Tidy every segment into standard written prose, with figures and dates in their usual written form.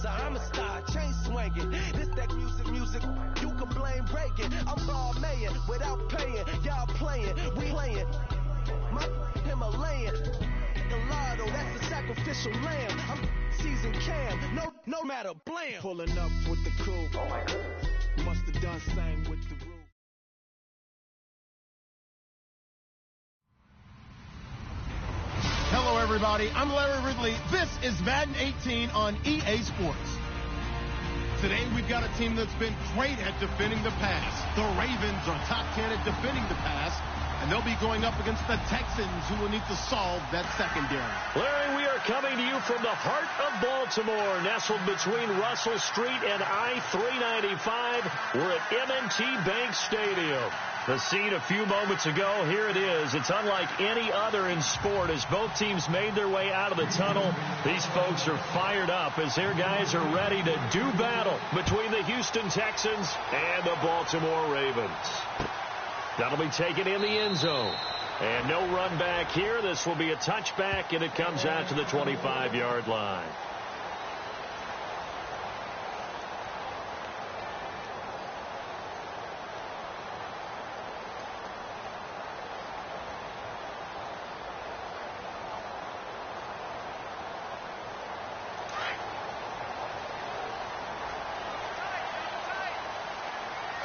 bouncer, I'm a star, chain swinging. This that music, you can blame Reagan. I'm ball mayin' without paying. Y'all playing, we playing. My Himalayan. Gallardo, that's the sacrificial lamb. I'm seasoned Cam, no matter, blam. Pulling up with the crew. Oh my goodness. Must have done same with the roof. Hello, everybody. I'm Larry Ridley. This is Madden 18 on EA Sports. Today, we've got a team that's been great at defending the pass. The Ravens are top 10 at defending the pass, and they'll be going up against the Texans, who will need to solve that secondary. Larry, we are coming to you from the heart of Baltimore, nestled between Russell Street and I-395. We're at M&T Bank Stadium. The scene a few moments ago, here it is. It's unlike any other in sport as both teams made their way out of the tunnel. These folks are fired up as their guys are ready to do battle between the Houston Texans and the Baltimore Ravens. That'll be taken in the end zone. And no run back here. This will be a touchback, and it comes out to the 25-yard line.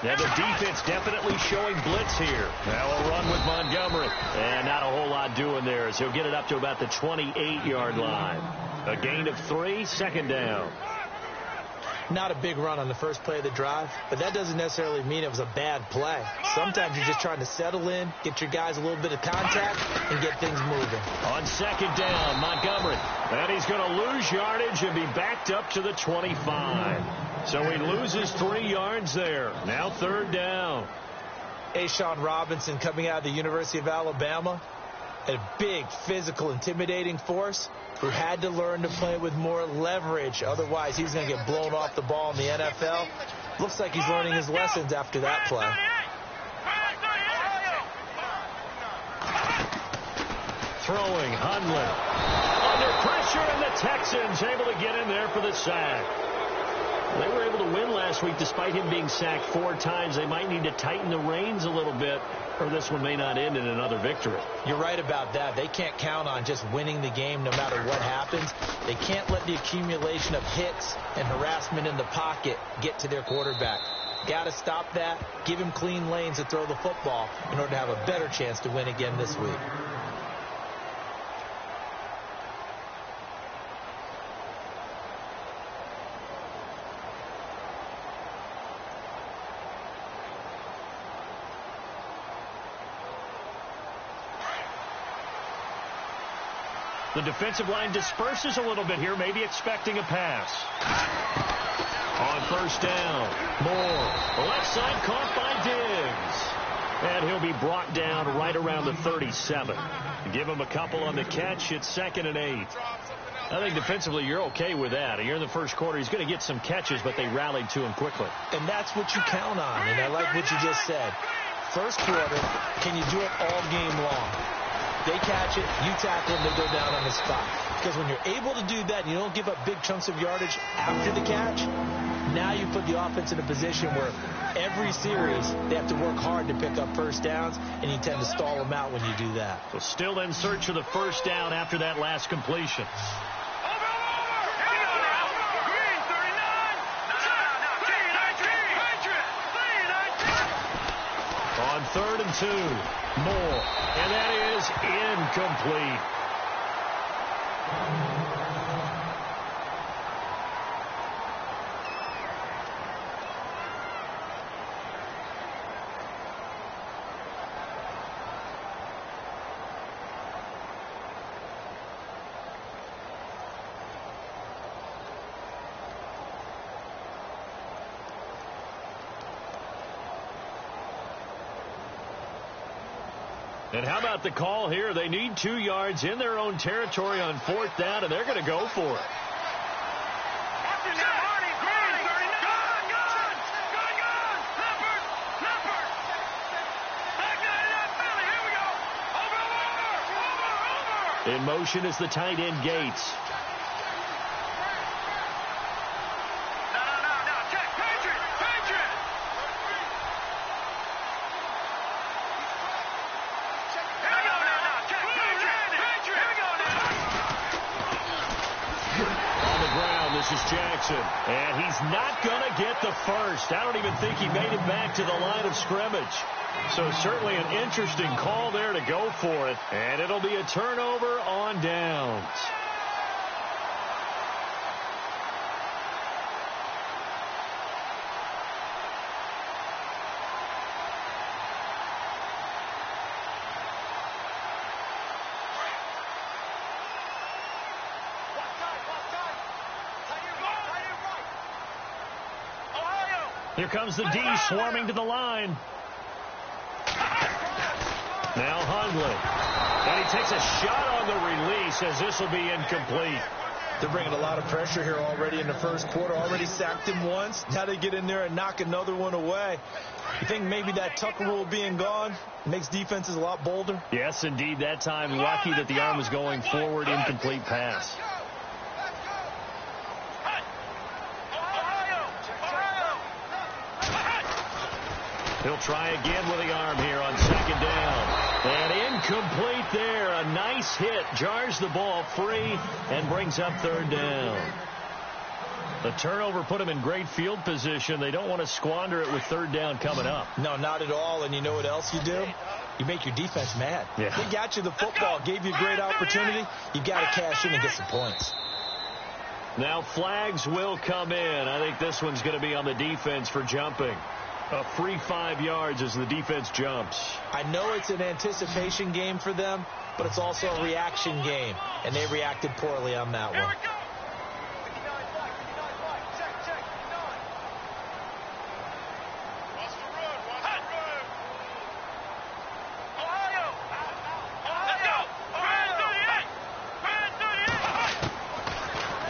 Now the defense definitely showing blitz here. Now a run with Montgomery. And not a whole lot doing there as he'll get it up to about the 28-yard line. A gain of 3, second down. Not a big run on the first play of the drive, but that doesn't necessarily mean it was a bad play. Sometimes you're just trying to settle in, get your guys a little bit of contact, and get things moving. On second down, Montgomery. And he's going to lose yardage and be backed up to the 25. So he loses 3 yards there. Now third down. A'Shawn Robinson coming out of the University of Alabama. A big, physical, intimidating force who had to learn to play with more leverage. Otherwise, he's going to get blown off the ball in the NFL. Looks like he's learning his lessons after that play. Throwing, Hundley. Under pressure, and the Texans able to get in there for the sack. They were able to win last week despite him being sacked 4 times. They might need to tighten the reins a little bit, or this one may not end in another victory. You're right about that. They can't count on just winning the game no matter what happens. They can't let the accumulation of hits and harassment in the pocket get to their quarterback. Got to stop that, give him clean lanes to throw the football in order to have a better chance to win again this week. The defensive line disperses a little bit here, maybe expecting a pass. On first down, Moore. Left side caught by Diggs. And he'll be brought down right around the 37. Give him a couple on the catch. It's 2nd and 8. I think defensively you're okay with that. Here in the first quarter, he's going to get some catches, but they rallied to him quickly. And that's what you count on, and I like what you just said. First quarter, can you do it all game long? They catch it, you tackle them, they go down on the spot. Because when you're able to do that, and you don't give up big chunks of yardage after the catch, now you put the offense in a position where every series they have to work hard to pick up first downs, and you tend to stall them out when you do that. So still in search of the first down after that last completion. On 3rd and 2, Moore, and that is incomplete. And how about the call here? They need 2 yards in their own territory on 4th down, and they're going to go for it. In motion is the tight end, Gates. is Jackson. And he's not going to get the first. I don't even think he made it back to the line of scrimmage. So certainly an interesting call there to go for it. And it'll be a turnover on downs. Here comes the D swarming to the line. Now Hundley. And he takes a shot on the release as this will be incomplete. They're bringing a lot of pressure here already in the first quarter. Already sacked him once. Now they get in there and knock another one away. You think maybe that Tucker rule being gone makes defenses a lot bolder? Yes, indeed. That time, lucky that the arm was going forward. Incomplete pass. He'll try again with the arm here on second down. And incomplete there. A nice hit. Jars the ball free and brings up third down. The turnover put him in great field position. They don't want to squander it with third down coming up. No, not at all. And you know what else you do? You make your defense mad. Yeah. They got you the football, gave you a great opportunity. You got to cash in and get some points. Now flags will come in. I think this one's going to be on the defense for jumping. A free 5 yards as the defense jumps. I know it's an anticipation game for them, but it's also a reaction game, and they reacted poorly on that one.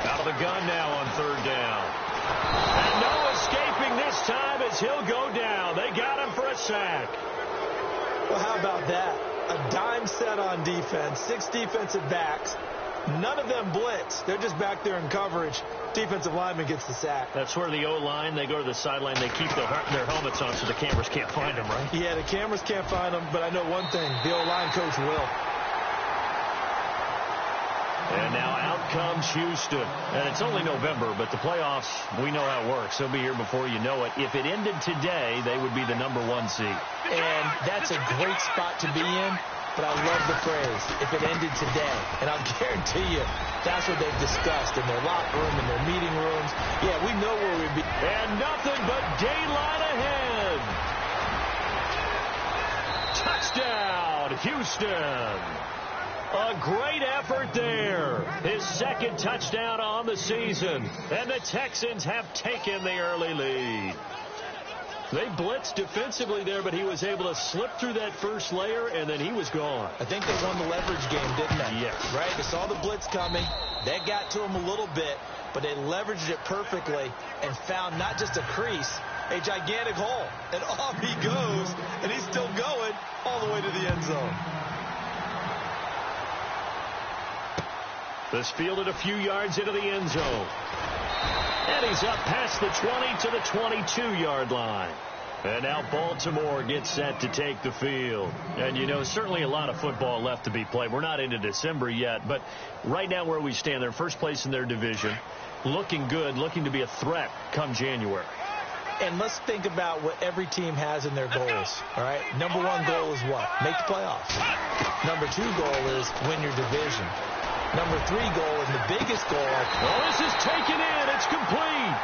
Out of the gun now on third down. And no escaping this time as he'll go down. They got him for a sack. Well, how about that? A dime set on defense, 6 defensive backs. None of them blitz. They're just back there in coverage. Defensive lineman gets the sack. That's where the O-line, they go to the sideline, they keep their helmets on so the cameras can't find them, right? Yeah, the cameras can't find them, but I know one thing. The O-line coach will. And now out comes Houston. And it's only November, but the playoffs, we know how it works. They'll be here before you know it. If it ended today, they would be the #1 seed. And that's a great spot to be in, but I love the phrase, if it ended today. And I'll guarantee you, that's what they've discussed in their locker room, in their meeting rooms. Yeah, we know where we'd be. And nothing but daylight ahead. Touchdown, Houston. A great effort there. His second touchdown on the season. And the Texans have taken the early lead. They blitzed defensively there, but he was able to slip through that first layer, and then he was gone. I think they won the leverage game, didn't they? Yes. Right? They saw the blitz coming. That got to him a little bit, but they leveraged it perfectly and found not just a crease, a gigantic hole. And off he goes, and he's still going all the way to the end zone. This fielded a few yards into the end zone. And he's up past the 20 to the 22-yard line. And now Baltimore gets set to take the field. And, you know, certainly a lot of football left to be played. We're not into December yet, but right now where we stand, they're first place in their division. Looking good, looking to be a threat come January. And let's think about what every team has in their goals, all right? #1 goal is what? Make the playoffs. #2 goal is win your division. #3 goal, and the biggest goal. Well, this is taken in. It's complete.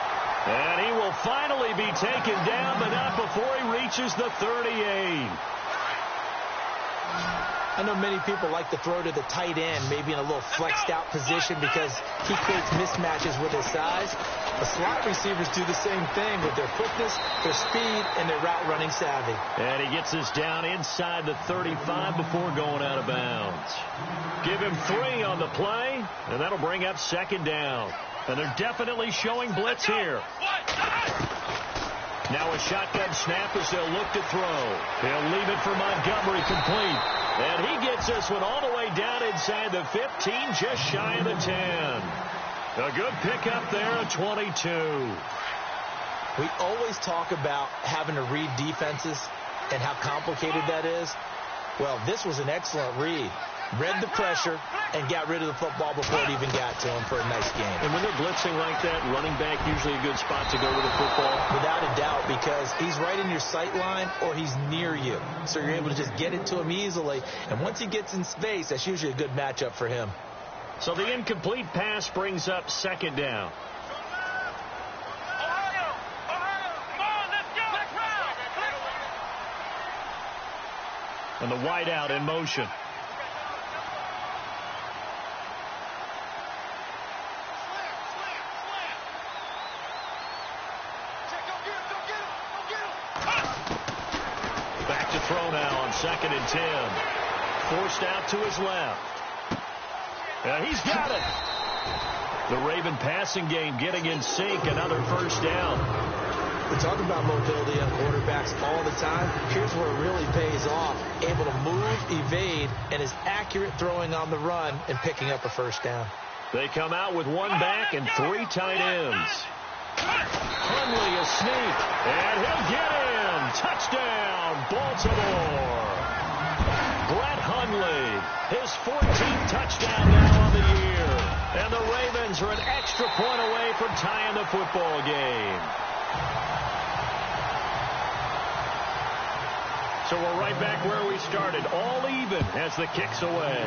And he will finally be taken down, but not before he reaches the 38. I know many people like to throw to the tight end, maybe in a little flexed out position because he creates mismatches with his size. The slot receivers do the same thing with their quickness, their speed, and their route running savvy. And he gets this down inside the 35 before going out of bounds. Give him 3 on the play, and that'll bring up second down. And they're definitely showing blitz here. Now a shotgun snap as they'll look to throw. He'll leave it for Montgomery complete. And he gets this one all the way down inside the 15, just shy of the 10. A good pickup there at 22. We always talk about having to read defenses and how complicated that is. Well, this was an excellent read. read the pressure, and got rid of the football before it even got to him for a nice game. And when they're blitzing like that, running back usually a good spot to go with the football. Without a doubt, because he's right in your sight line or he's near you. So you're able to just get it to him easily. And once he gets in space, that's usually a good matchup for him. So the incomplete pass brings up second down. And the wideout in motion. Back to throw now on 2nd and 10. Forced out to his left. He's got it. The Raven passing game getting in sync. Another first down. We talk about mobility on quarterbacks all the time. Here's where it really pays off. Able to move, evade, and is accurate throwing on the run and picking up a first down. They come out with one back and 3 tight ends. Hundley a sneak, and he'll get him. Touchdown, Baltimore. Brett Hundley, his 14th touchdown now on the year. And the Ravens are an extra point away from tying the football game. So we're right back where we started, all even as the kick's away.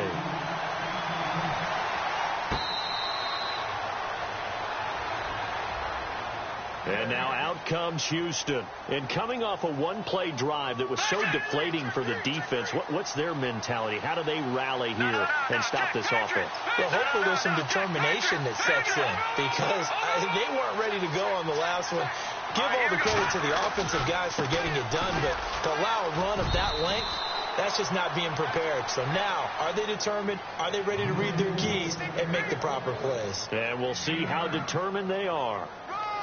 And now out comes Houston. And coming off a one-play drive that was so deflating for the defense, what's their mentality? How do they rally here and stop this offense? Well, hopefully there's some determination that sets in because they weren't ready to go on the last one. Give all the credit to the offensive guys for getting it done, but to allow a run of that length, that's just not being prepared. So now, are they determined? Are they ready to read their keys and make the proper plays? And we'll see how determined they are.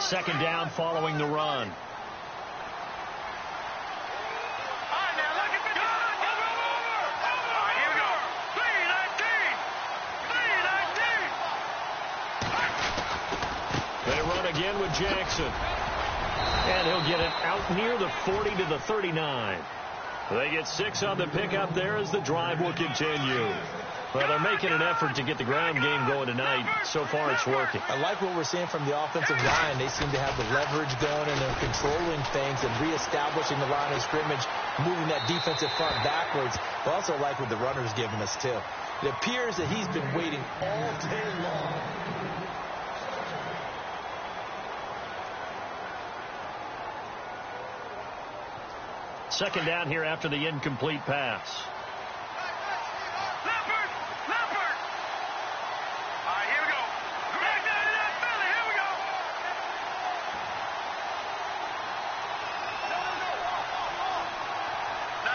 Second down following the run. They run again with Jackson. And he'll get it out near the 40 to the 39. They get 6 on the pickup there as the drive will continue. Well, they're making an effort to get the ground game going tonight. So far, it's working. I like what we're seeing from the offensive line. They seem to have the leverage going, and they're controlling things and reestablishing the line of scrimmage, moving that defensive front backwards. I also like what the runner's giving us, too. It appears that he's been waiting all day long. Second down here after the incomplete pass.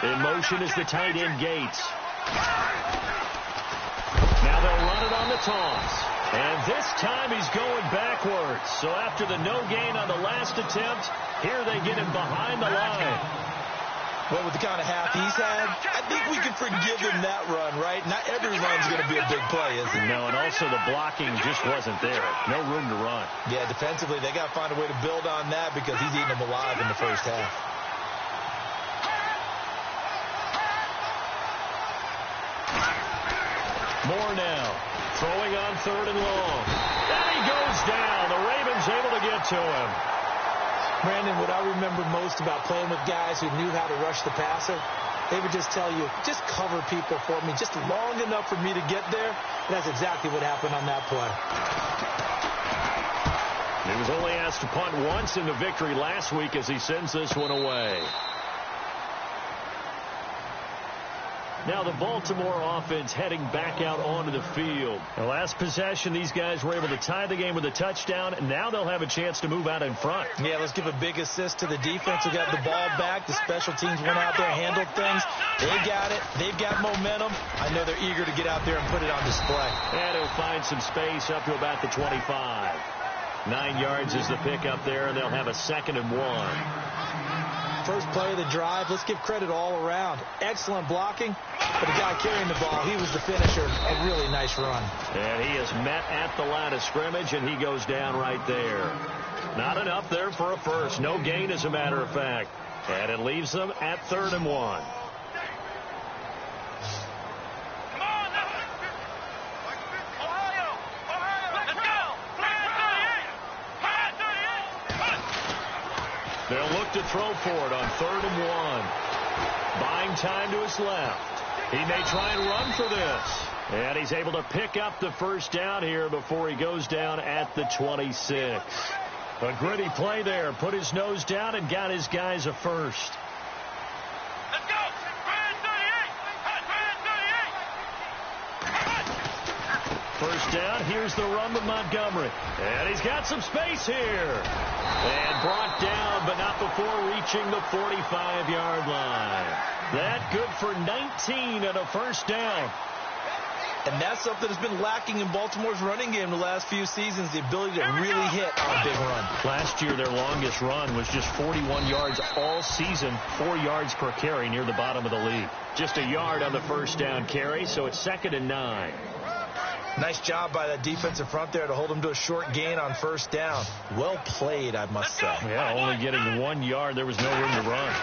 In motion is the tight end Gates. Now they'll run it on the toss. And this time he's going backwards. So after the no gain on the last attempt, here they get him behind the line. Well, with the kind of half he's had, I think we can forgive him that run, right? Not every run's going to be a big play, is it? No, and also the blocking just wasn't there. No room to run. Yeah, defensively, they got to find a way to build on that because he's eating them alive in the first half. More now. Throwing on 3rd and long. And he goes down. The Ravens able to get to him. Brandon, what I remember most about playing with guys who knew how to rush the passer, they would just tell you, just cover people for me, just long enough for me to get there. And that's exactly what happened on that play. He was only asked to punt once in the victory last week as he sends this one away. Now the Baltimore offense heading back out onto the field. The last possession, these guys were able to tie the game with a touchdown, and now they'll have a chance to move out in front. Yeah, let's give a big assist to the defense who got the ball back. The special teams went out there and handled things. They got it. They've got momentum. I know they're eager to get out there and put it on display. And he'll find some space up to about the 25. 9 yards is the pickup there, and they'll have a 2nd and 1. First play of the drive, let's give credit all around. Excellent blocking, but the guy carrying the ball, he was the finisher. A really nice run. And he is met at the line of scrimmage, and he goes down right there. Not enough there for a first. No gain, as a matter of fact. And it leaves them at 3rd and 1. They'll look to throw for it on 3rd and 1. Buying time to his left. He may try and run for this. And he's able to pick up the first down here before he goes down at the 26. A gritty play there. Put his nose down and got his guys a first. Let's go. 38. First down. Here's the run with Montgomery. And he's got some space here. And brought down, but not before reaching the 45-yard line. That good for 19 and a first down. And that's something that's been lacking in Baltimore's running game the last few seasons, the ability to really hit on a big run. Last year, their longest run was just 41 yards all season, 4 yards per carry near the bottom of the league. Just a yard on the first down carry, so it's 2nd and 9. Nice job by that defensive front there to hold him to a short gain on first down. Well played, I must say. Yeah, only getting 1 yard. There was no room to run.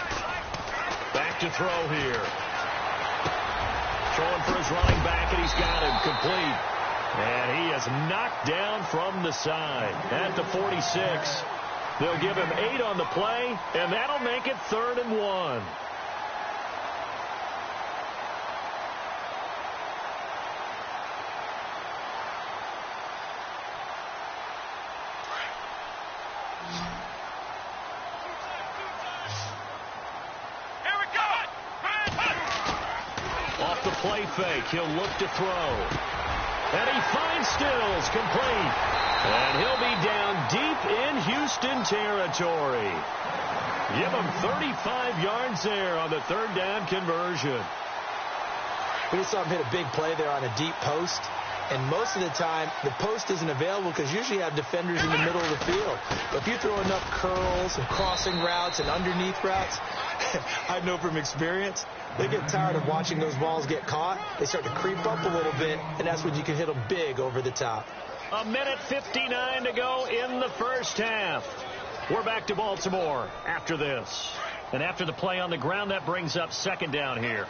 Back to throw here. Throwing for his running back, and he's got him complete. And he is knocked down from the side at the 46. They'll give him 8 on the play, and that'll make it 3rd and 1. Play fake. He'll look to throw. And he finds Stills complete. And he'll be down deep in Houston territory. Give him 35 yards there on the 3rd down conversion. We just saw him hit a big play there on a deep post. And most of the time, the post isn't available because usually you have defenders in the middle of the field. But if you throw enough curls and crossing routes and underneath routes, I know from experience, they get tired of watching those balls get caught. They start to creep up a little bit, and that's when you can hit them big over the top. 1:59 to go in the first half. We're back to Baltimore after this. And after the play on the ground, that brings up 2nd down here.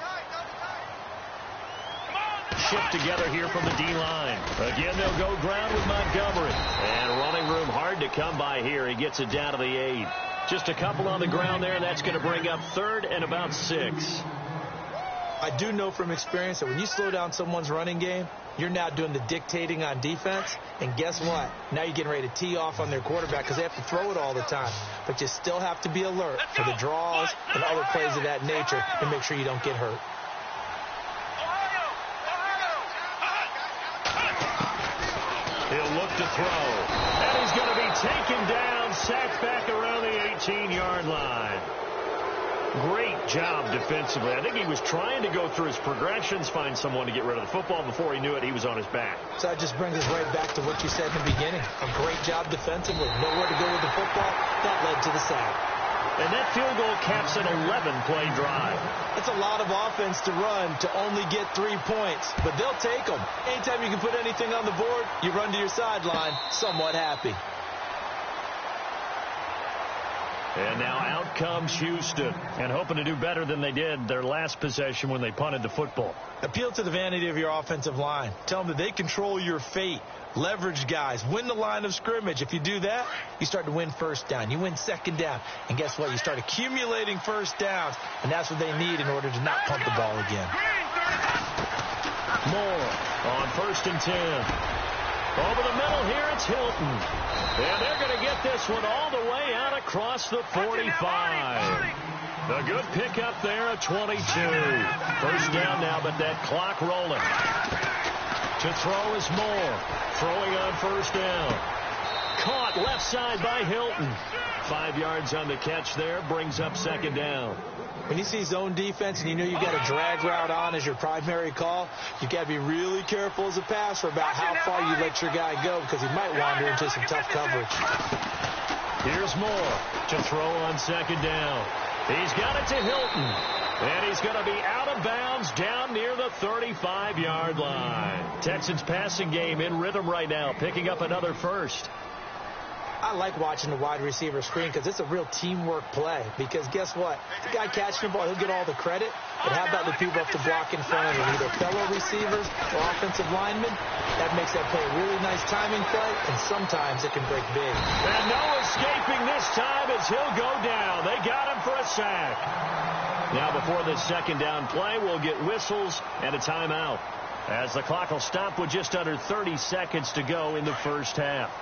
Shift together here from the D-line. Again, they'll go ground with Montgomery. And running room hard to come by here. He gets it down to the 8. Just a couple on the ground there, and that's going to bring up 3rd and about 6. I do know from experience that when you slow down someone's running game, you're now doing the dictating on defense. And guess what? Now you're getting ready to tee off on their quarterback because they have to throw it all the time. But you still have to be alert for the draws and other plays of that nature and make sure you don't get hurt. He'll look to throw. And he's going to be taken down, sacked back around the 18-yard line. Great job defensively. I think he was trying to go through his progressions, find someone to get rid of the football. Before he knew it, he was on his back. So that just brings us right back to what you said in the beginning. A great job defensively. Nowhere to go with the football. That led to the sack. And that field goal caps an 11-play drive. That's a lot of offense to run to only get 3 points. But they'll take them. Anytime you can put anything on the board, you run to your sideline somewhat happy. And now out comes Houston, and hoping to do better than they did their last possession when they punted the football. Appeal to the vanity of your offensive line. Tell them that they control your fate. Leverage guys. Win the line of scrimmage. If you do that, you start to win first down. You win second down. And guess what? You start accumulating first downs, and that's what they need in order to not punt the ball again. Moore on 1st and 10. Over the middle here, it's Hilton. And they're going to get this one all the way out across the 45. A good pickup there at 22. First down now, but that clock rolling. To throw is Moore. Throwing on first down. Caught left side by Hilton. 5 yards on the catch there. Brings up 2nd down. When you see zone defense and you know you've got a drag route on as your primary call, you've got to be really careful as a passer about how far you let your guy go because he might wander into some tough coverage. Here's Moore to throw on 2nd down. He's got it to Hilton. And he's going to be out of bounds down near the 35-yard line. Texans passing game in rhythm right now, picking up another first. I like watching the wide receiver screen because it's a real teamwork play. Because guess what? The guy catching the ball, he'll get all the credit. But how about the people up to block in front of him, either fellow receivers or offensive linemen? That makes that play a really nice timing play, and sometimes it can break big. And no escaping this time as he'll go down. They got him for a sack. Now before this second down play, we'll get whistles and a timeout, as the clock will stop with just under 30 seconds to go in the first half.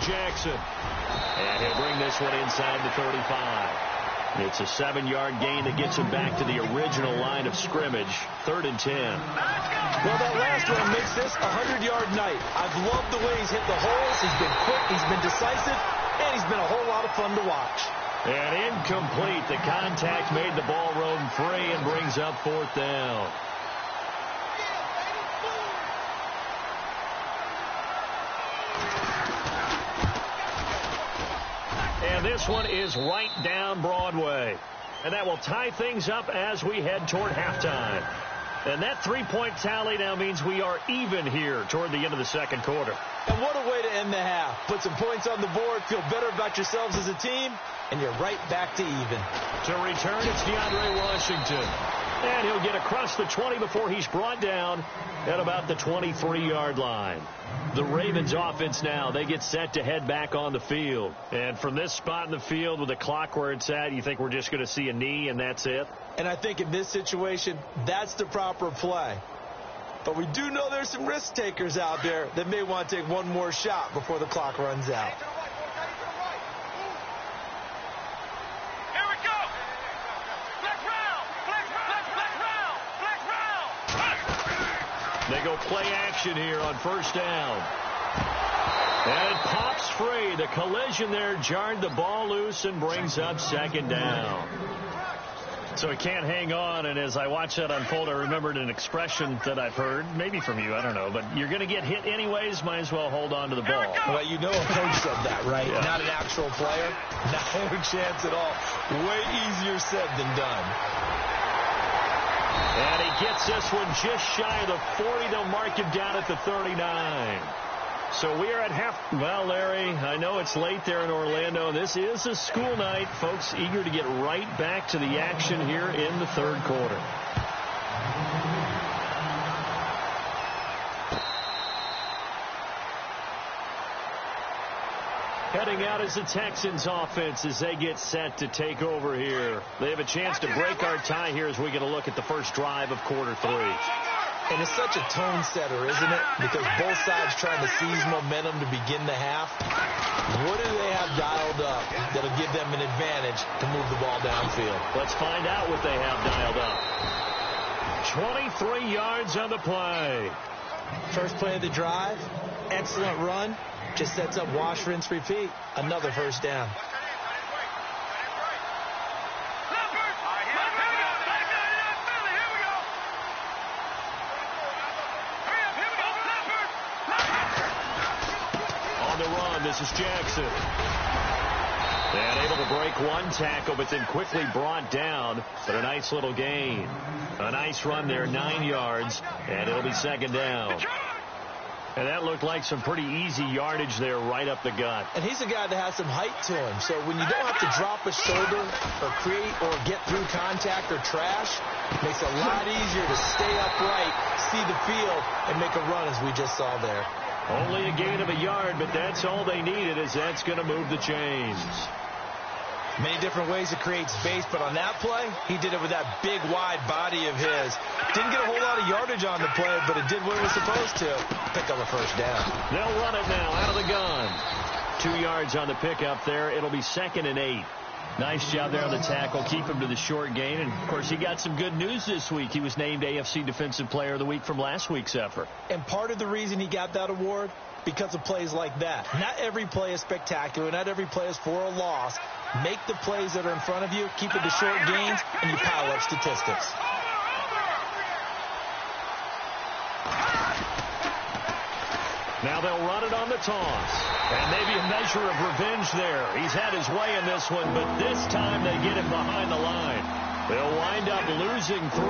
Jackson. And he'll bring this one inside the 35. It's a 7-yard gain that gets him back to the original line of scrimmage. 3rd and 10. Well, that last one makes this a 100-yard night. I've loved the way he's hit the holes. He's been quick, he's been decisive, and he's been a whole lot of fun to watch. And incomplete. The contact made the ball roam free and brings up 4th down. And this one is right down Broadway. And that will tie things up as we head toward halftime. And that 3-point tally now means we are even here toward the end of the second quarter. And what a way to end the half. Put some points on the board, feel better about yourselves as a team, and you're right back to even. To return, it's DeAndre Washington. And he'll get across the 20 before he's brought down at about the 23-yard line. The Ravens offense now, they get set to head back on the field. And from this spot in the field with the clock where it's at, you think we're just going to see a knee and that's it? And I think in this situation, that's the proper play. But we do know there's some risk takers out there that may want to take one more shot before the clock runs out. They go play action here on first down. And it pops free. The collision there jarred the ball loose and brings up 2nd down. So he can't hang on, and as I watch that unfold, I remembered an expression that I've heard, maybe from you, I don't know, but you're going to get hit anyways, might as well hold on to the ball. Well, you know a coach said that, right? Yeah. Not an actual player. No chance at all. Way easier said than done. And he gets this one just shy of the 40. They'll mark him down at the 39. So we are at half. Well, Larry, I know it's late there in Orlando. This is a school night. Folks eager to get right back to the action here in the third quarter. Heading out is the Texans offense as they get set to take over here. They have a chance to break our tie here as we get a look at the first drive of quarter 3. And it's such a tone setter, isn't it? Because both sides trying to seize momentum to begin the half. What do they have dialed up that'll give them an advantage to move the ball downfield? Let's find out what they have dialed up. 23 yards on the play. First play of the drive, excellent run. Just sets up wash, rinse, repeat. Another first down. On the run, this is Jackson. And able to break one tackle, but then quickly brought down. But a nice little gain. A nice run there, 9 yards. And it'll be 2nd down. And that looked like some pretty easy yardage there right up the gut. And he's a guy that has some height to him. So when you don't have to drop a shoulder or create or get through contact or trash, it makes it a lot easier to stay upright, see the field, and make a run as we just saw there. Only a gain of a yard, but that's all they needed, as that's going to move the chains. Many different ways to create space, but on that play, he did it with that big, wide body of his. Didn't get a whole lot of yardage on the play, but it did what it was supposed to. Pick up a first down. They'll run it now out of the gun. 2 yards on the pickup there. It'll be 2nd and 8. Nice job there on the tackle. Keep him to the short gain. And, of course, he got some good news this week. He was named AFC Defensive Player of the Week from last week's effort. And part of the reason he got that award, because of plays like that. Not every play is spectacular. Not every play is for a loss. Make the plays that are in front of you, keep it to short gains, and you pile up statistics. Now they'll run it on the toss. And maybe a measure of revenge there. He's had his way in this one, but this time they get him behind the line. They'll wind up losing 3.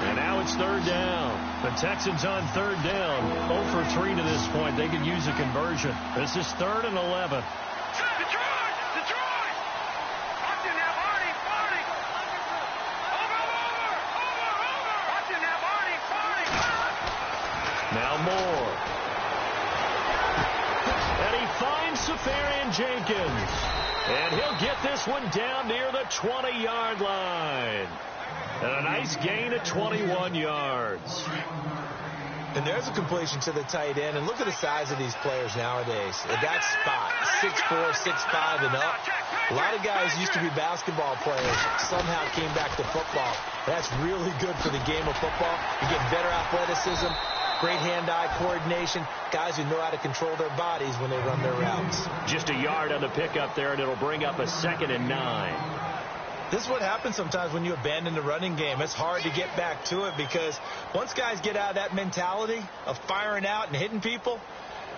And now it's third down. The Texans on third down. 0 for 3 to this point. They could use a conversion. This is 3rd and 11. Now Moore. And he finds Safarian Jenkins. And he'll get this one down near the 20-yard line. And a nice gain of 21 yards. And there's a completion to the tight end. And look at the size of these players nowadays. At that spot, 6'4", 6'5", and up. A lot of guys used to be basketball players, somehow came back to football. That's really good for the game of football. You get better athleticism, great hand-eye coordination, guys who know how to control their bodies when they run their routes. Just a yard on the pickup there, and it'll bring up a 2nd and 9. This is what happens sometimes when you abandon the running game. It's hard to get back to it because once guys get out of that mentality of firing out and hitting people,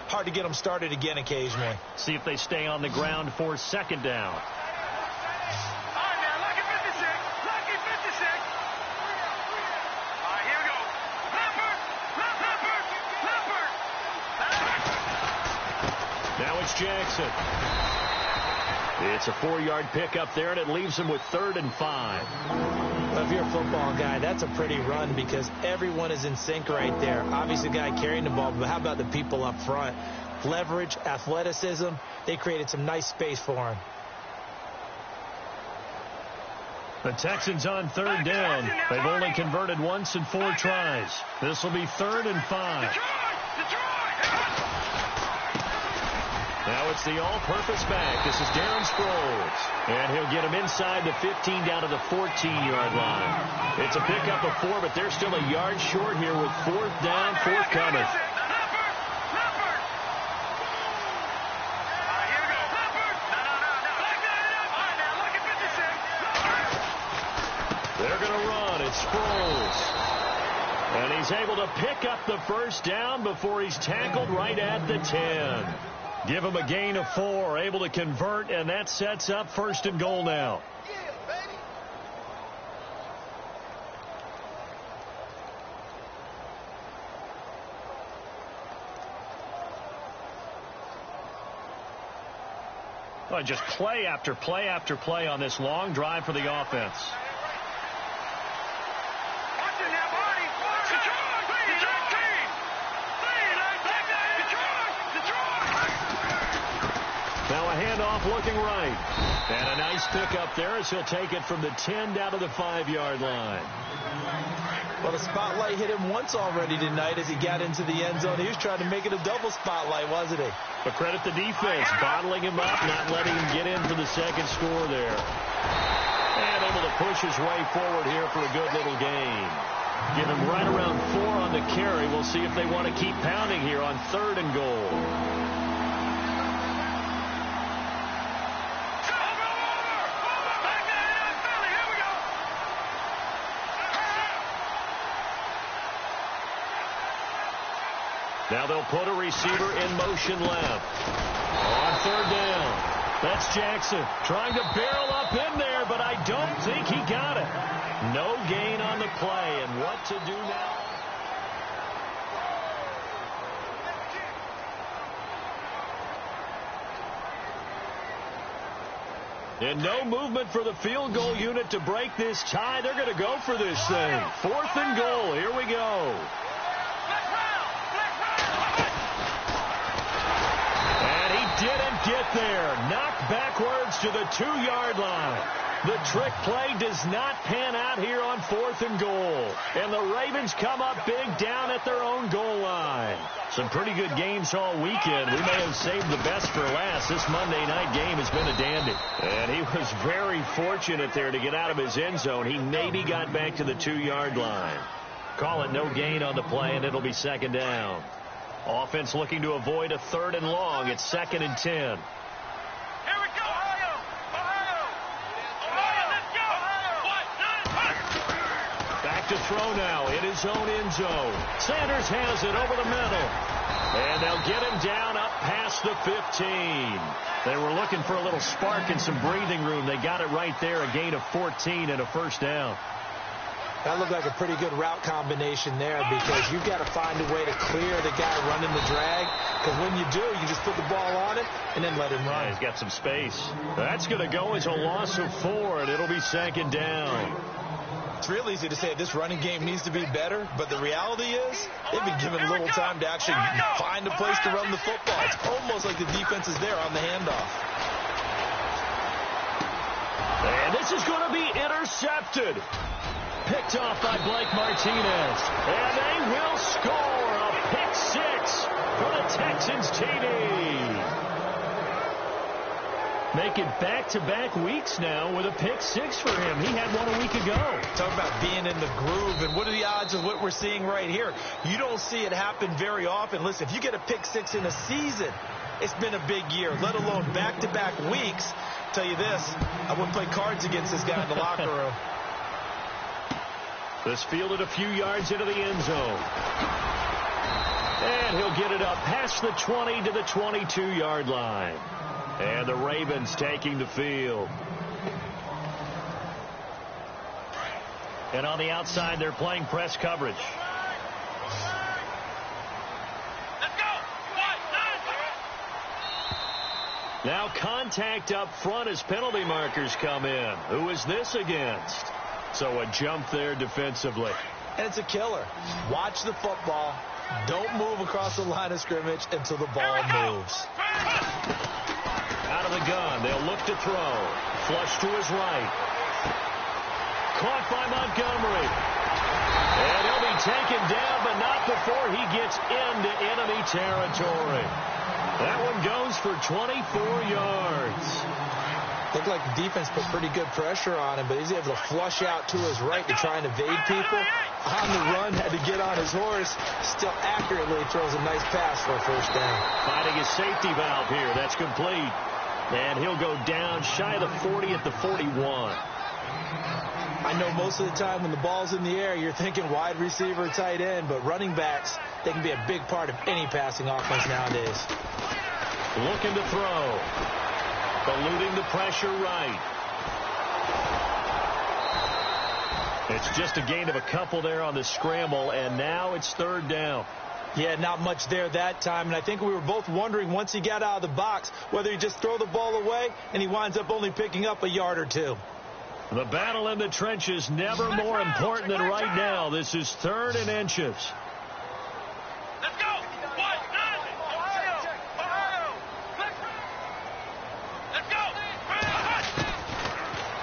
hard to get them started again occasionally. See if they stay on the ground for 2nd down. Now it's Jackson. It's a 4-yard pickup there, and it leaves him with 3rd and 5. Well, if you're a football guy, that's a pretty run because everyone is in sync right there. Obviously, the guy carrying the ball, but how about the people up front? Leverage, athleticism, they created some nice space for him. The Texans on 3rd down. They've only converted once in 4 tries. This will be 3rd and 5. Now it's the all-purpose back. This is Darren Sproles. And he'll get him inside the 15 down to the 14-yard line. It's a pickup of 4, but they're still a yard short here with 4th down, 4th coming. They're going to run. It's Sproles. And he's able to pick up the 1st down before he's tackled right at the 10. Give him a gain of 4, able to convert, and that sets up 1st and goal now. Well, just play after play after play on this long drive for the offense. Now a handoff looking right. And a nice pickup there as he'll take it from the 10 down to the 5-yard line. Well, the spotlight hit him once already tonight as he got into the end zone. He was trying to make it a double spotlight, wasn't he? But credit the defense, bottling him up, not letting him get in for the 2nd score there. And able to push his way forward here for a good little gain. Give him right around 4 on the carry. We'll see if they want to keep pounding here on 3rd and goal. Now they'll put a receiver in motion left. On 3rd down. That's Jackson trying to barrel up in there, but I don't think he got it. No gain on the play, and what to do now? And no movement for the field goal unit to break this tie. They're going to go for this thing. 4th and goal. Here we go. Didn't get there. Knocked backwards to the 2-yard line. The trick play does not pan out here on 4th and goal. And the Ravens come up big down at their own goal line. Some pretty good games all weekend. We may have saved the best for last. This Monday night game has been a dandy. And he was very fortunate there to get out of his end zone. He maybe got back to the 2-yard line. Call it no gain on the play, and it'll be 2nd down. Offense looking to avoid a 3rd and long. It's 2nd and 10. Here we go, Ohio! Ohio! Ohio, let's go! Back to throw now in his own end zone. Sanders has it over the middle. And they'll get him down up past the 15. They were looking for a little spark and some breathing room. They got it right there, a gain of 14 and a first down. That looked like a pretty good route combination there because you've got to find a way to clear the guy running the drag. Because when you do, you just put the ball on it and then let him run. Yeah, he's got some space. That's going to go as a loss of 4, and it'll be second down. It's real easy to say this running game needs to be better, but the reality is they've been given little time to actually find a place to run the football. It's almost like the defense is there on the handoff. And this is going to be intercepted. Picked off by Blake Martinez. And they will score a pick 6 for the Texans TD. Making back-to-back weeks now with a pick 6 for him. He had one a week ago. Talk about being in the groove, and what are the odds of what we're seeing right here? You don't see it happen very often. Listen, if you get a pick 6 in a season, it's been a big year, let alone back-to-back weeks. I'll tell you this, I wouldn't play cards against this guy in the locker room. This fielded a few yards into the end zone. And he'll get it up past the 20 to the 22-yard line. And the Ravens taking the field. And on the outside, they're playing press coverage. Let's go. Now contact up front as penalty markers come in. Who is this against? So a jump there defensively. And it's a killer. Watch the football. Don't move across the line of scrimmage until the ball moves. Out of the gun, they'll look to throw. Flush to his right. Caught by Montgomery. And he'll be taken down, but not before he gets into enemy territory. That one goes for 24 yards. Looked like the defense put pretty good pressure on him, but he's able to flush out to his right to try and evade people. On the run, had to get on his horse. Still accurately throws a nice pass for a first down. Finding his safety valve here. That's complete. And he'll go down shy of the 40 at the 41. I know most of the time when the ball's in the air, you're thinking wide receiver, tight end, but running backs, they can be a big part of any passing offense nowadays. Looking to throw. Eluding the pressure right. It's just a gain of a couple there on the scramble, and now it's third down. Yeah, not much there that time, and I think we were both wondering once he got out of the box whether he just throw the ball away, and he winds up only picking up a yard or two. The battle in the trenches never more important than right now. This is 3rd and inches. Let's go. Ohio. Let's go.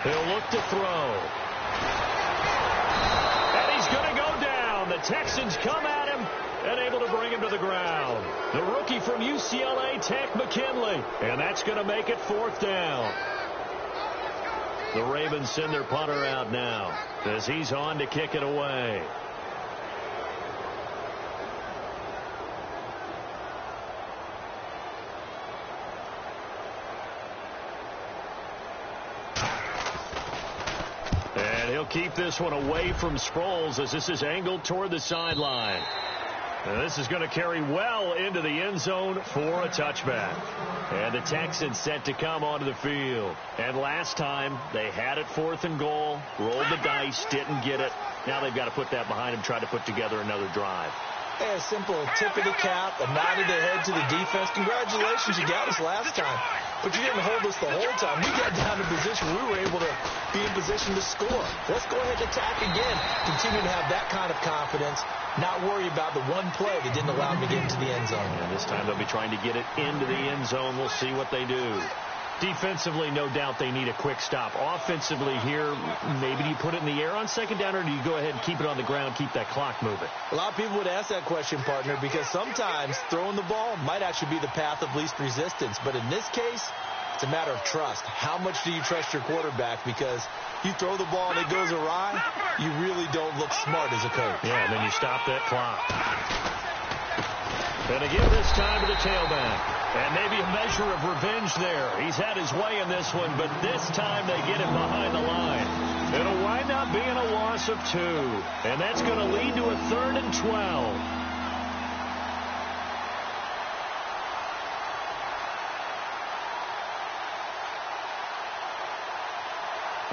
He'll look to throw. And he's going to go down. The Texans come at him and able to bring him to the ground. The rookie from UCLA, Tank McKinley. And that's going to make it 4th down. The Ravens send their punter out now as he's on to kick it away. And he'll keep this one away from Sproles as this is angled toward the sideline. And this is going to carry well into the end zone for a touchback. And the Texans set to come onto the field. And last time, they had it 4th and goal, rolled the dice, didn't get it. Now they've got to put that behind them, try to put together another drive. Hey, a simple tip of the cap, a nod of the head to the defense. Congratulations, you got us last time. But you didn't hold us the whole time. We got down to position. We were able to be in position to score. Let's go ahead and attack again. Continue to have that kind of confidence. Not worry about the one play that didn't allow them to get into the end zone. And this time they'll be trying to get it into the end zone. We'll see what they do. Defensively, no doubt they need a quick stop. Offensively here, maybe do you put it in the air on 2nd down, or do you go ahead and keep it on the ground, keep that clock moving? A lot of people would ask that question, partner, because sometimes throwing the ball might actually be the path of least resistance. But in this case, it's a matter of trust. How much do you trust your quarterback? Because you throw the ball and it goes awry, you really don't look smart as a coach. Yeah, and then you stop that clock. And to give this time to the tailback. And maybe a measure of revenge there. He's had his way in this one, but this time they get him behind the line. It'll wind up being a loss of 2. And that's going to lead to a 3rd and 12.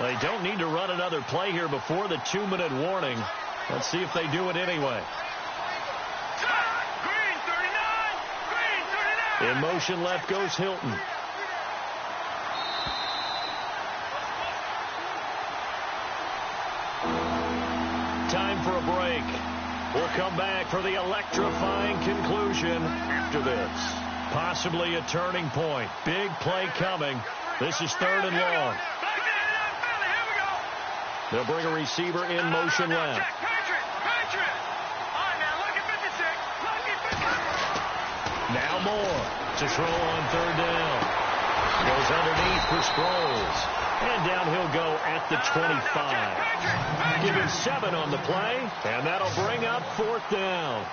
They don't need to run another play here before the 2-minute warning. Let's see if they do it anyway. In motion left goes Hilton. Time for a break. We'll come back for the electrifying conclusion after this. Possibly a turning point. Big play coming. This is 3rd and long. They'll bring a receiver in motion left. Now Moore to throw on 3rd down. Goes underneath for Sproles. And down he'll go at the 25. Give him 7 on the play, and that'll bring up 4th down.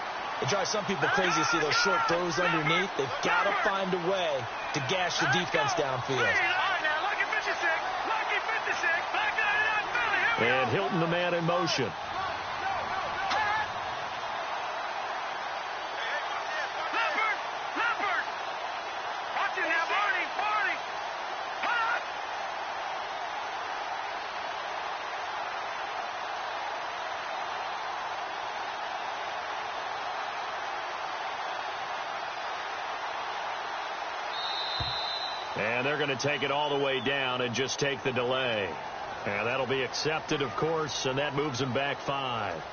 It drives some people crazy to see those short throws underneath. They've got to find a way to gash the defense downfield. And Hilton, the man in motion. And they're going to take it all the way down and just take the delay. And that'll be accepted, of course, and that moves him back 5.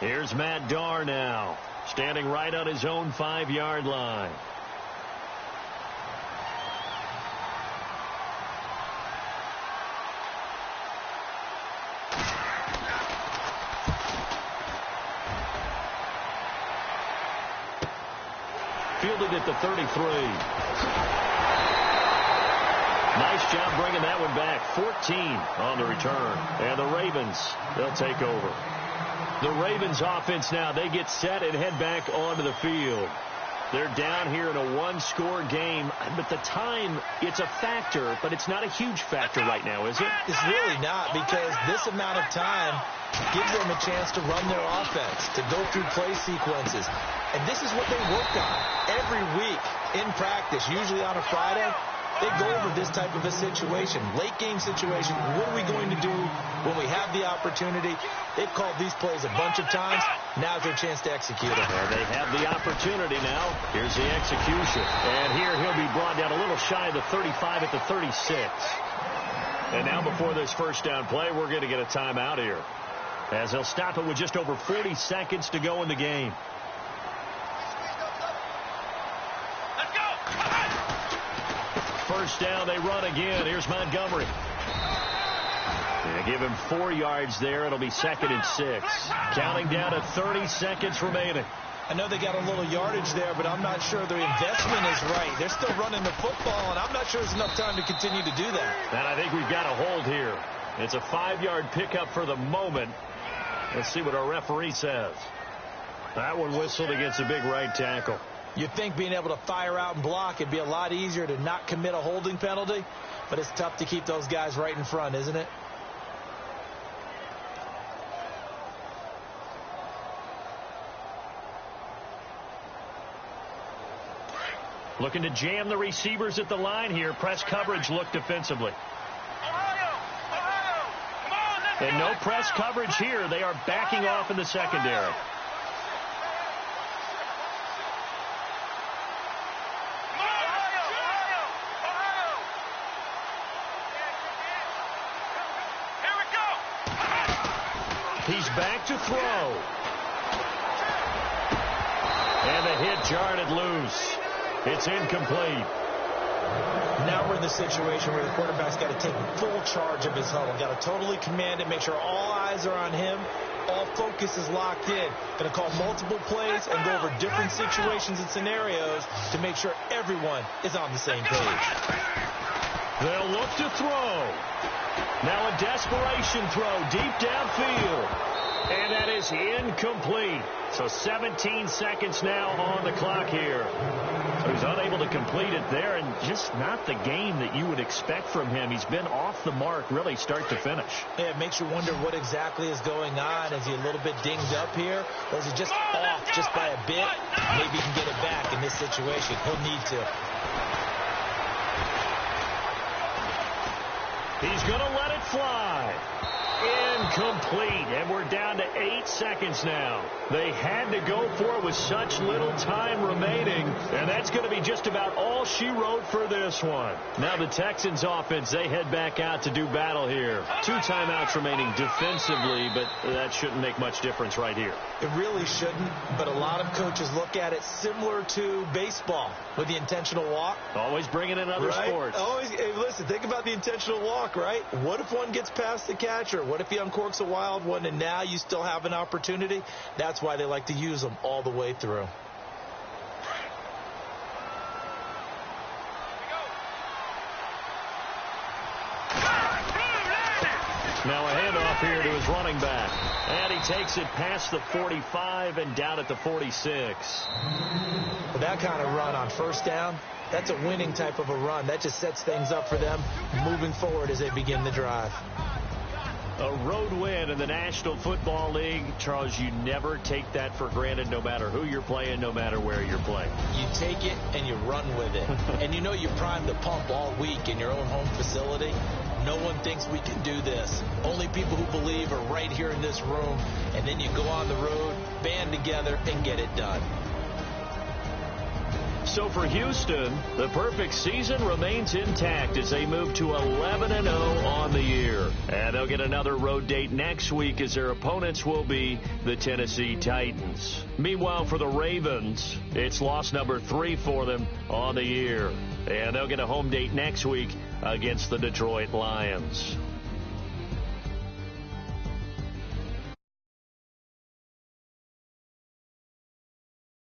Here's Matt Darr now, standing right on his own 5-yard line. Fielded at the 33. Nice job bringing that one back. 14 on the return. And the Ravens, they'll take over. The Ravens offense now, they get set and head back onto the field. They're down here in a 1-score game. But the time, it's a factor, but it's not a huge factor right now, is it? It's really not, because this amount of time gives them a chance to run their offense, to go through play sequences. And this is what they work on every week in practice, usually on a Friday. They go over this type of a situation, late game situation. What are we going to do when we have the opportunity? They've called these plays a bunch of times. Now's their chance to execute it. Well, they have the opportunity now. Here's the execution. And here he'll be brought down a little shy of the 35 at the 36. And now before this first down play, we're going to get a timeout here, as they'll stop it with just over 40 seconds to go in the game. First down, they run again. Here's Montgomery. They give him 4 yards there. It'll be 2nd and 6. Counting down to 30 seconds remaining. I know they got a little yardage there, but I'm not sure their investment is right. They're still running the football, and I'm not sure there's enough time to continue to do that. And I think we've got a hold here. It's a 5-yard pickup for the moment. Let's see what our referee says. That one whistled against a big right tackle. You'd think being able to fire out and block it'd be a lot easier to not commit a holding penalty, but it's tough to keep those guys right in front, isn't it? Looking to jam the receivers at the line here. Press coverage look defensively. And no press coverage here. They are backing off in the secondary. He's back to throw. And the hit jarred it loose. It's incomplete. Now we're in the situation where the quarterback's got to take full charge of his huddle. Got to totally command it, make sure all eyes are on him. All focus is locked in. Going to call multiple plays and go over different situations and scenarios to make sure everyone is on the same page. They'll look to throw. Now a desperation throw deep downfield. And that is incomplete. So 17 seconds now on the clock here. So he's unable to complete it there, and just not the game that you would expect from him. He's been off the mark, really, start to finish. Yeah, it makes you wonder what exactly is going on. Is he a little bit dinged up here? Or is he just off just by a bit? Maybe he can get it back in this situation. He'll need to. He's going to let it fly. Incomplete, and we're down to 8 seconds now. They had to go for it with such little time remaining, and that's going to be just about all she wrote for this one. Now the Texans offense, they head back out to do battle here. 2 timeouts remaining defensively, but that shouldn't make much difference right here. It really shouldn't, but a lot of coaches look at it similar to baseball with the intentional walk. Always bringing in other sports. Always, hey, listen, think about the intentional walk, right? What if one gets past the catcher? What if he uncorks a wild one and now you still have an opportunity? That's why they like to use them all the way through. Now a handoff here to his running back. And he takes it past the 45 and down at the 46. But that kind of run on first down, that's a winning type of a run. That just sets things up for them moving forward as they begin the drive. A road win in the National Football League. Charles, you never take that for granted, no matter who you're playing, no matter where you're playing. You take it and you run with it. And you know you primed the pump all week in your own home facility. No one thinks we can do this. Only people who believe are right here in this room. And then you go on the road, band together, and get it done. So for Houston, the perfect season remains intact as they move to 11-0 on the year. And they'll get another road date next week as their opponents will be the Tennessee Titans. Meanwhile, for the Ravens, it's loss number 3 for them on the year. And they'll get a home date next week against the Detroit Lions.